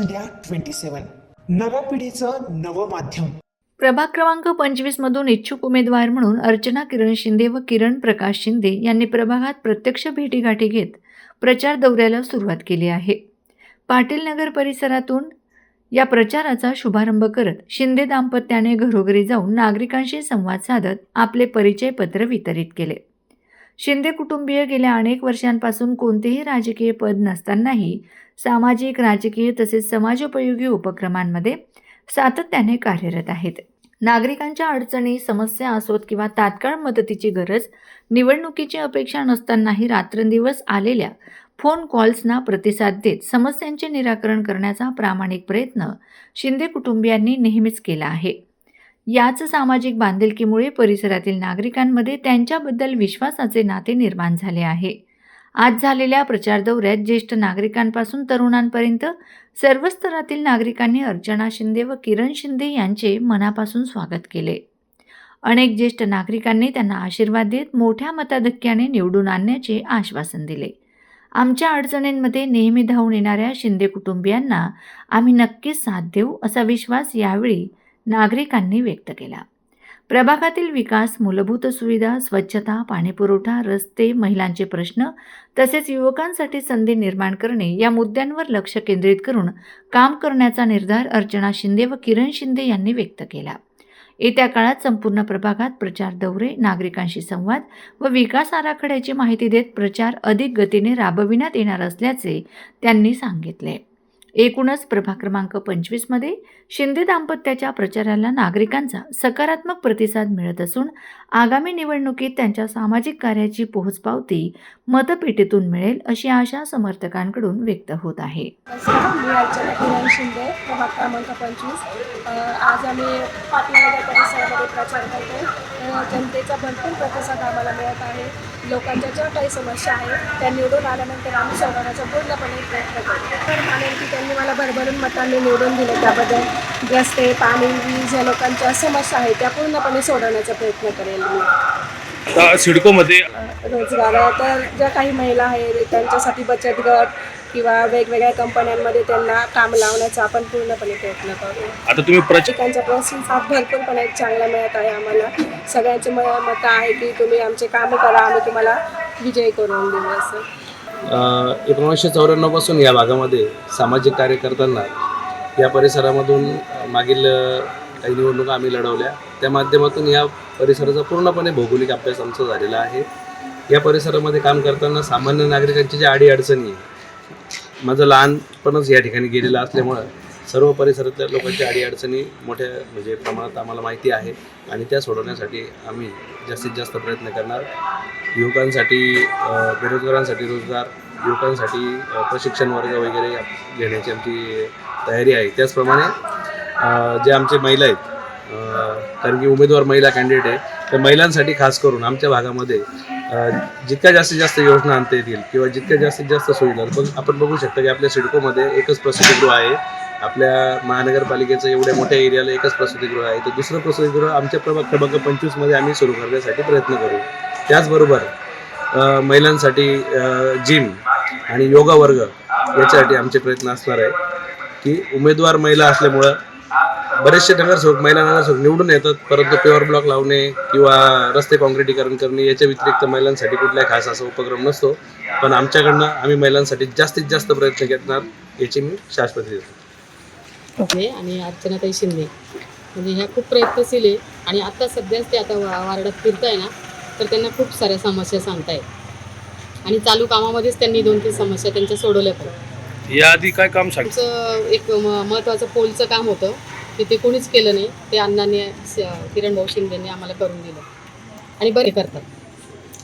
India 27 नव्या पिढीचं नवं माध्यम। प्रभाग क्रमांक 25 मधून इच्छुक उमेदवार म्हणून अर्चना किरण शिंदे व किरण प्रकाश शिंदे यांनी प्रभागात प्रत्यक्ष भेटीगाठी घेत प्रचार दौऱ्याला सुरुवात केली आहे। पाटील नगर परिसरातून या प्रचाराचा शुभारंभ करत शिंदे दाम्पत्याने घरोघरी जाऊन नागरिकांशी संवाद साधत आपले परिचय पत्र वितरित केले। शिंदे कुटुंबीय गेल्या अनेक वर्षांपासून कोणतेही राजकीय पद नसतानाही सामाजिक, राजकीय तसेच समाजोपयोगी उपक्रमांमध्ये सातत्याने कार्यरत आहेत। नागरिकांच्या अडचणी, समस्या असोत किंवा तात्काळ मदतीची गरज, निवडणुकीची अपेक्षा नसतानाही रात्रंदिवस आलेल्या फोन कॉल्सना प्रतिसाद देत समस्यांचे निराकरण करण्याचा प्रामाणिक प्रयत्न शिंदे कुटुंबियांनी नेहमीच केला आहे। याच सामाजिक बांधिलकीमुळे परिसरातील नागरिकांमध्ये त्यांच्याबद्दल विश्वासाचे नाते निर्माण झाले आहे। आज झालेल्या प्रचार दौऱ्यात ज्येष्ठ नागरिकांपासून तरुणांपर्यंत सर्व स्तरातील नागरिकांनी अर्चना शिंदे व किरण शिंदे यांचे मनापासून स्वागत केले। अनेक ज्येष्ठ नागरिकांनी त्यांना आशीर्वाद देत मोठ्या मताधिक्याने निवडून आणण्याचे आश्वासन दिले। आमच्या अडचणींमध्ये नेहमी धावून येणाऱ्या शिंदे कुटुंबियांना आम्ही नक्कीच साथ देऊ असा विश्वास यावेळी नागरिकांनी व्यक्त केला। प्रभागातील विकास, मूलभूत सुविधा, स्वच्छता, पाणीपुरवठा, रस्ते, महिलांचे प्रश्न तसेच युवकांसाठी संधी निर्माण करणे या मुद्द्यांवर लक्ष केंद्रित करून काम करण्याचा निर्धार अर्चना शिंदे व किरण शिंदे यांनी व्यक्त केला। येत्या काळात संपूर्ण प्रभागात प्रचार दौरे, नागरिकांशी संवाद व विकास आराखड्याची माहिती देत प्रचार अधिक गतीने राबविण्यात येणार असल्याचे त्यांनी सांगितले। एकूणच प्रभाग क्रमांक 25 मध्ये शिंदे दाम्पत्याच्या प्रचाराला नागरिकांचा सकारात्मक प्रतिसाद मिळत असून आगामी निवडणुकीत त्यांच्या सामाजिक कार्याची पोहोचपावती मतपेटीतून मिळेल अशी आशा समर्थकांकडून व्यक्त होत आहे। मी अर्चना किरण शिंदे, प्रभाग क्रमांक 25। आज आम्ही पाटील नगर परिसरामध्ये प्रचार करतो। जनतेचा भरपूर प्रतिसाद आम्हाला मिळत आहे। लोकांच्या ज्या काही समस्या आहेत त्या निवडून आल्यानंतर आम्ही सोडवण्याचा पूर्णपणे प्रयत्न करतो। तर मानेल की त्यांनी मला भरभरून मतांनी निवडून दिले, त्याबद्दल रस्ते, पाणी, वीज या लोकांच्या समस्या आहेत त्या पूर्णपणे सोडवण्याचा प्रयत्न करेल मी। सिडकोमध्ये रोजगार तर ज्या काही महिला आहेत त्यांच्यासाठी बचत गट किंवा वेगवेगळ्या कंपन्यांमध्ये त्यांना काम लावण्याचा आपण पूर्णपणे प्रयत्न करू। आता तुम्ही त्यांचा प्रतिसाद भरपूरपणे चांगला मिळत आहे आम्हाला। सगळ्यांचे मत आहे की तुम्ही आमचे काम करा, आम्ही तुम्हाला विजयी करून देऊ असं। 1994 पासून या भागामध्ये सामाजिक कार्य करताना या परिसरामधून मागील काही निवडणुका आम्ही लढवल्या, त्या माध्यमातून या परिसराचा पूर्णपणे भौगोलिक अभ्यास आमचा झालेला आहे। या परिसरामध्ये काम करताना सामान्य नागरिकांची ज्या अडीअडचणी, माझं लहानपणच या ठिकाणी गेलेलं असल्यामुळं सर्व परिसरातल्या लोकांच्या अडीअडचणी मोठ्या प्रमाणात आम्हाला माहिती आहे आणि त्या सोडवण्यासाठी आम्ही जास्तीत जास्त प्रयत्न करणार। युवकांसाठी, बेरोजगारांसाठी रोजगार, युवकांसाठी प्रशिक्षण वर्ग वगैरे घेण्याची आमची तयारी आहे। त्याचप्रमाणे जे आमचे महिला आहेत, कारण की उमेदवार महिला कॅन्डिडेट आहे, तर महिलांसाठी खास करून आमच्या भागामध्ये जितक्या जास्तीत जास्त योजना आणता येतील किंवा जितक्या जास्तीत जास्त सोयीला, पण आपण बघू शकता की आपल्या सिडकोमध्ये एकच प्रसूतिगृह आहे। आपल्या महानगरपालिकेचं एवढ्या मोठ्या एरियाला एकच प्रसूतिगृह आहे, तर दुसरं प्रसूतिगृह आमच्या प्रभाग क्रमांक 25 मध्ये आम्ही सुरू करण्यासाठी प्रयत्न करू। त्याचबरोबर महिलांसाठी जिम आणि योगा वर्ग याच्यासाठी आमचे प्रयत्न असणार आहे की उमेदवार महिला असल्यामुळं बरेचसे नगरसेवक, महिला नगरसेवक निवडून येतात, परंतु पेवर ब्लॉक लावणे किंवा रस्ते काँक्रिटीकरण करणे याच्या व्यतिरिक्त महिलांसाठी कुठलाही खास असा उपक्रम नसतो, पण आमच्याकडनं आम्ही महिलांसाठी जास्तीत जास्त प्रयत्न करणार याची मी शाश्वती देतो। ओके। आणि अर्चनाताई शिंदे म्हणजे ह्या खूप प्रयत्नशील आहे आणि आता सध्याच ते आता वार्डात फिरताय ना, तर त्यांना खूप साऱ्या समस्या सांगतायत आणि चालू कामामध्येच त्यांनी 2-3 समस्या त्यांच्या सोडवल्या पण। याआधी काय काम सांग? आमचं एक महत्त्वाचं पोलचं काम होतं, ते कोणीच केलं नाही, ते अण्णांनी, किरण भाऊ शिंदेंनी आम्हाला करून दिलं आणि बरे करतात।